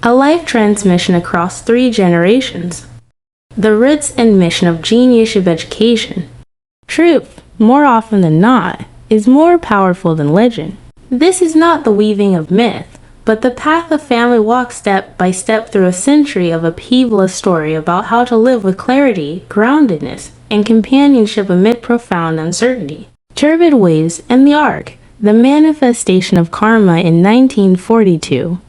a life transmission across 3 generations. The roots and mission of GeniusHub Education. Truth, more often than not, is more powerful than legend. This is not the weaving of myth, but the path a family walks step by step through a century of upheaval, story about how to live with clarity, groundedness, and companionship amid profound uncertainty. Turbid waves and the Ark, the manifestation of karma in 1942.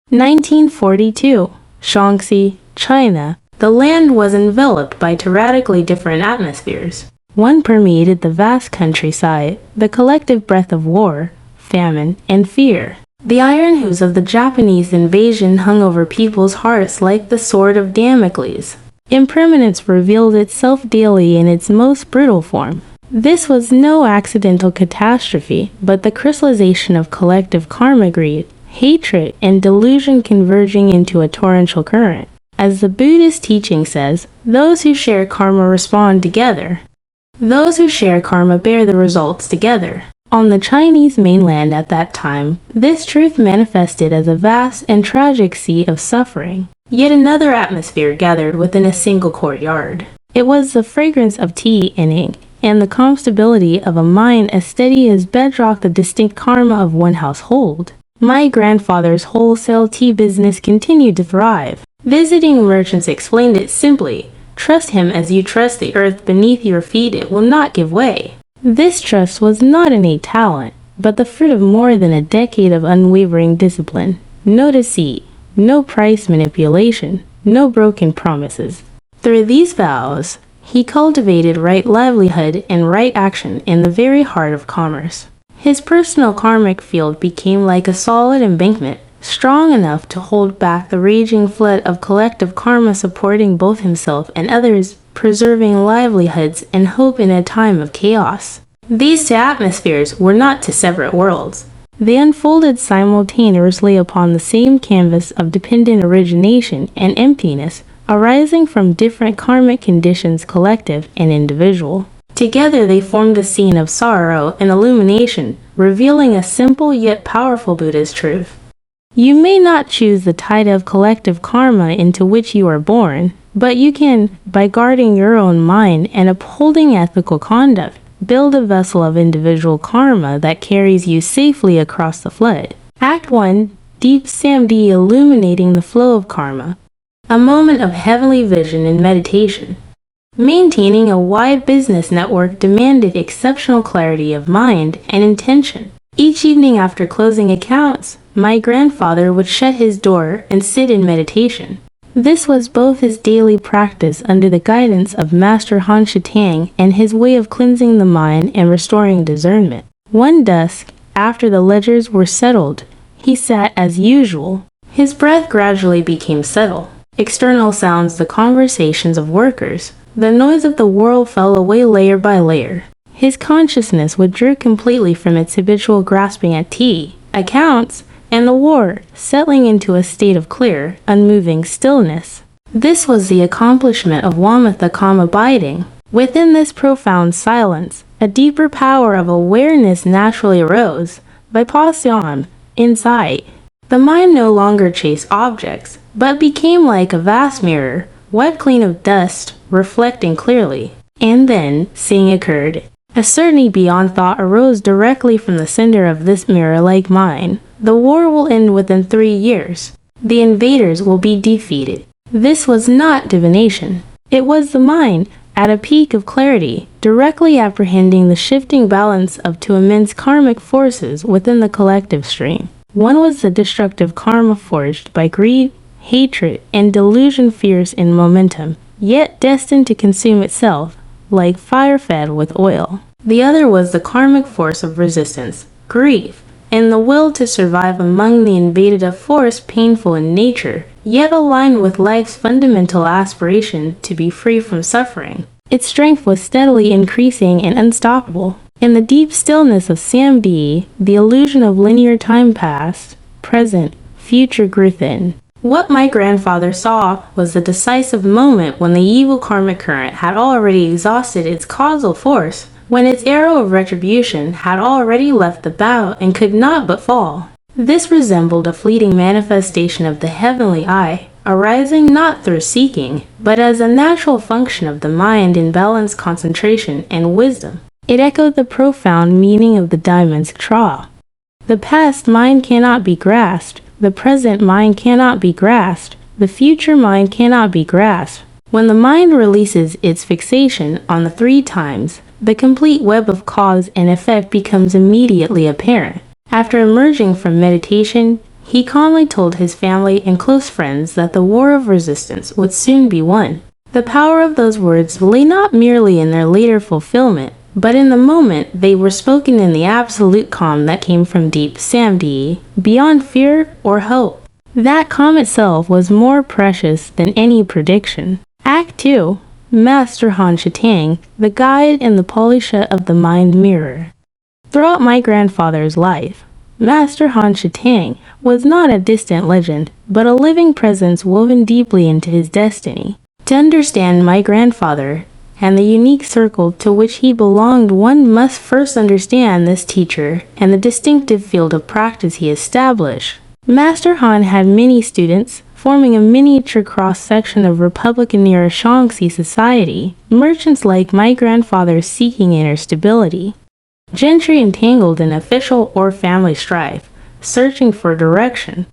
1942, Shaanxi, China. The land was enveloped by two radically different atmospheres. One permeated the vast countryside, the collective breath of war, famine, and fear. The iron hooves of the Japanese invasion hung over people's hearts like the sword of Damocles. Impermanence revealed itself daily in its most brutal form. This was no accidental catastrophe, but the crystallization of collective karma, greed, hatred, and delusion converging into a torrential current. As the Buddhist teaching says, those who share karma respond together. Those who share karma bear the results together. On the Chinese mainland at that time, this truth manifested as a vast and tragic sea of suffering. Yet another atmosphere gathered within a single courtyard. It was the fragrance of tea and ink, and the calm stability of a mind as steady as bedrock, the distinct karma of one household. My grandfather's wholesale tea business continued to thrive. Visiting merchants explained it simply: trust him as you trust the earth beneath your feet, it will not give way. This trust was not innate talent, but the fruit of more than a decade of unwavering discipline. No deceit, no price manipulation, no broken promises. Through these vows, he cultivated right livelihood and right action in the very heart of commerce. His personal karmic field became like a solid embankment, strong enough to hold back the raging flood of collective karma, supporting both himself and others, preserving livelihoods and hope in a time of chaos. These two atmospheres were not two separate worlds. They unfolded simultaneously upon the same canvas of dependent origination and emptiness, arising from different karmic conditions, collective and individual. Together they formed a scene of sorrow and illumination, revealing a simple yet powerful Buddhist truth. You may not choose the tide of collective karma into which you are born, but you can, by guarding your own mind and upholding ethical conduct, build a vessel of individual karma that carries you safely across the flood. Act 1. Deep Samadhi, illuminating the flow of karma. A moment of heavenly vision and meditation. Maintaining a wide business network demanded exceptional clarity of mind and intention. Each evening after closing accounts, my grandfather would shut his door and sit in meditation. This was both his daily practice under the guidance of Master Han Shitang and his way of cleansing the mind and restoring discernment. One dusk, after the ledgers were settled, he sat as usual. His breath gradually became settled. External sounds, the conversations of workers, the noise of the world fell away layer by layer. His consciousness withdrew completely from its habitual grasping at tea, accounts, and the war, settling into a state of clear, unmoving stillness. This was the accomplishment of Wamatha, calm abiding. Within this profound silence, a deeper power of awareness naturally arose, vipassana, insight. The mind no longer chased objects, but became like a vast mirror, wiped clean of dust, reflecting clearly. And then, seeing occurred. A certainty beyond thought arose directly from the center of this mirror-like mind. The war will end within 3 years. The invaders will be defeated. This was not divination. It was the mind, at a peak of clarity, directly apprehending the shifting balance of two immense karmic forces within the collective stream. One was the destructive karma forged by greed, hatred, and delusion, fierce in momentum, yet destined to consume itself, like fire fed with oil. The other was the karmic force of resistance, grief, and the will to survive among the invaded, a force painful in nature, yet aligned with life's fundamental aspiration to be free from suffering. Its strength was steadily increasing and unstoppable. In the deep stillness of Samadhi, the illusion of linear time, past, present, future, grew thin. What my grandfather saw was the decisive moment when the evil karmic current had already exhausted its causal force, when its arrow of retribution had already left the bow and could not but fall. This resembled a fleeting manifestation of the heavenly eye, arising not through seeking, but as a natural function of the mind in balance, concentration, and wisdom. It echoed the profound meaning of the diamond's straw. The past mind cannot be grasped, the present mind cannot be grasped, the future mind cannot be grasped. When the mind releases its fixation on the three times, the complete web of cause and effect becomes immediately apparent. After emerging from meditation, he calmly told his family and close friends that the war of resistance would soon be won. The power of those words lay not merely in their later fulfillment, but in the moment they were spoken in the absolute calm that came from deep samadhi, beyond fear or hope. That calm itself was more precious than any prediction. Act 2. Master Han Shitang, the guide and the polisher of the mind mirror. Throughout my grandfather's life, Master Han Shitang was not a distant legend, but a living presence woven deeply into his destiny. To understand my grandfather and the unique circle to which he belonged, one must first understand this teacher and the distinctive field of practice he established. Master Han had many students, forming a miniature cross-section of Republican-era Shaanxi society, merchants like my grandfather seeking inner stability, gentry entangled in official or family strife, searching for direction,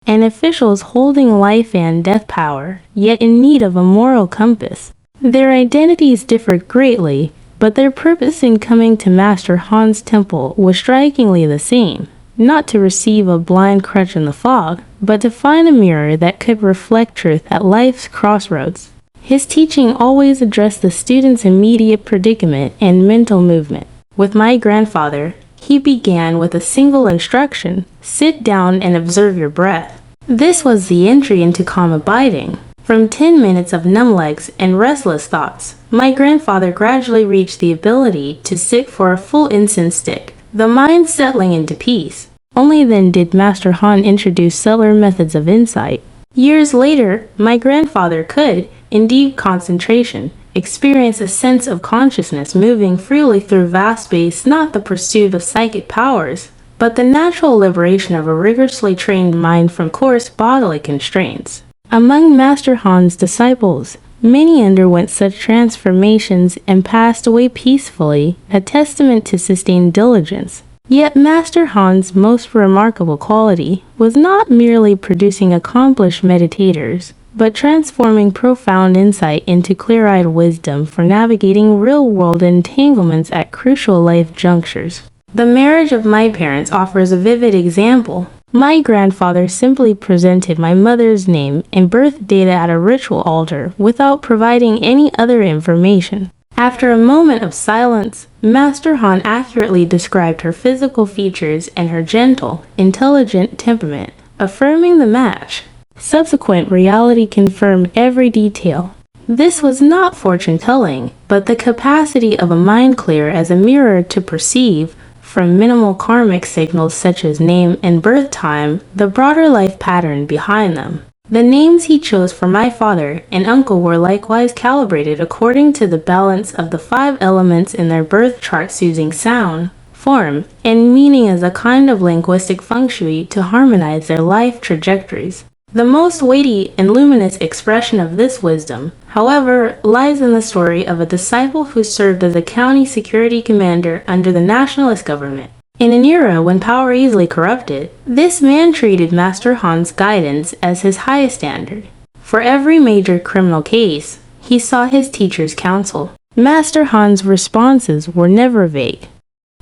and officials holding life and death power, yet in need of a moral compass. Their identities differed greatly, but their purpose in coming to Master Han's temple was strikingly the same. Not to receive a blind crutch in the fog, but to find a mirror that could reflect truth at life's crossroads. His teaching always addressed the student's immediate predicament and mental movement. With my grandfather, he began with a single instruction: sit down and observe your breath. This was the entry into calm abiding. From 10 minutes of numb legs and restless thoughts, my grandfather gradually reached the ability to sit for a full incense stick, the mind settling into peace. Only then did Master Han introduce subtler methods of insight. Years later, my grandfather could, in deep concentration, experience a sense of consciousness moving freely through vast space, not the pursuit of psychic powers, but the natural liberation of a rigorously trained mind from coarse bodily constraints. Among Master Han's disciples, many underwent such transformations and passed away peacefully, a testament to sustained diligence. Yet Master Han's most remarkable quality was not merely producing accomplished meditators, but transforming profound insight into clear-eyed wisdom for navigating real-world entanglements at crucial life junctures. The marriage of my parents offers a vivid example. My grandfather simply presented my mother's name and birth data at a ritual altar without providing any other information. After a moment of silence, Master Han accurately described her physical features and her gentle, intelligent temperament, affirming the match. Subsequent reality confirmed every detail. This was not fortune-telling, but the capacity of a mind clear as a mirror to perceive, from minimal karmic signals such as name and birth time, the broader life pattern behind them. The names he chose for my father and uncle were likewise calibrated according to the balance of the 5 elements in their birth charts, using sound, form, and meaning as a kind of linguistic feng shui to harmonize their life trajectories. The most weighty and luminous expression of this wisdom, however, lies in the story of a disciple who served as a county security commander under the nationalist government. In an era when power easily corrupted, this man treated Master Han's guidance as his highest standard. For every major criminal case, he sought his teacher's counsel. Master Han's responses were never vague.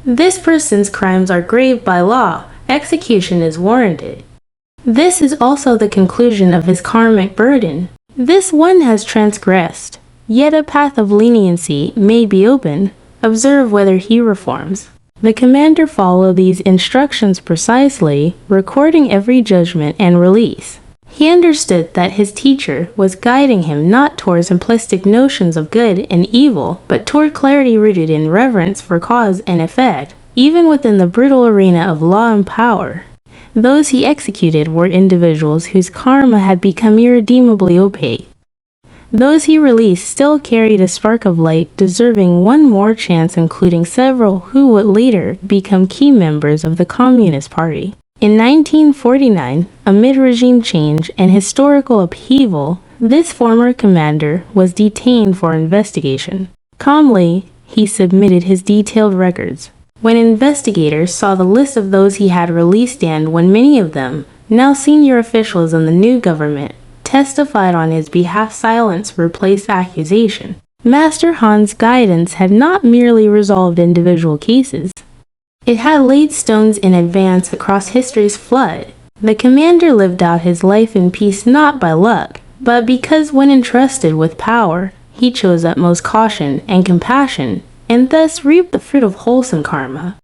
This person's crimes are grave by law. Execution is warranted. This is also the conclusion of his karmic burden. This one has transgressed, yet a path of leniency may be open. Observe whether he reforms. The commander followed these instructions precisely, recording every judgment and release. He understood that his teacher was guiding him not toward simplistic notions of good and evil, but toward clarity rooted in reverence for cause and effect, even within the brutal arena of law and power. Those he executed were individuals whose karma had become irredeemably opaque. Those he released still carried a spark of light, deserving one more chance, including several who would later become key members of the Communist Party. In 1949, amid regime change and historical upheaval, this former commander was detained for investigation. Calmly, he submitted his detailed records. When investigators saw the list of those he had released and when many of them, now senior officials in the new government, testified on his behalf, silence replaced accusation. Master Han's guidance had not merely resolved individual cases. It had laid stones in advance across history's flood. The commander lived out his life in peace not by luck, but because when entrusted with power, he chose utmost caution and compassion, and thus reaped the fruit of wholesome karma.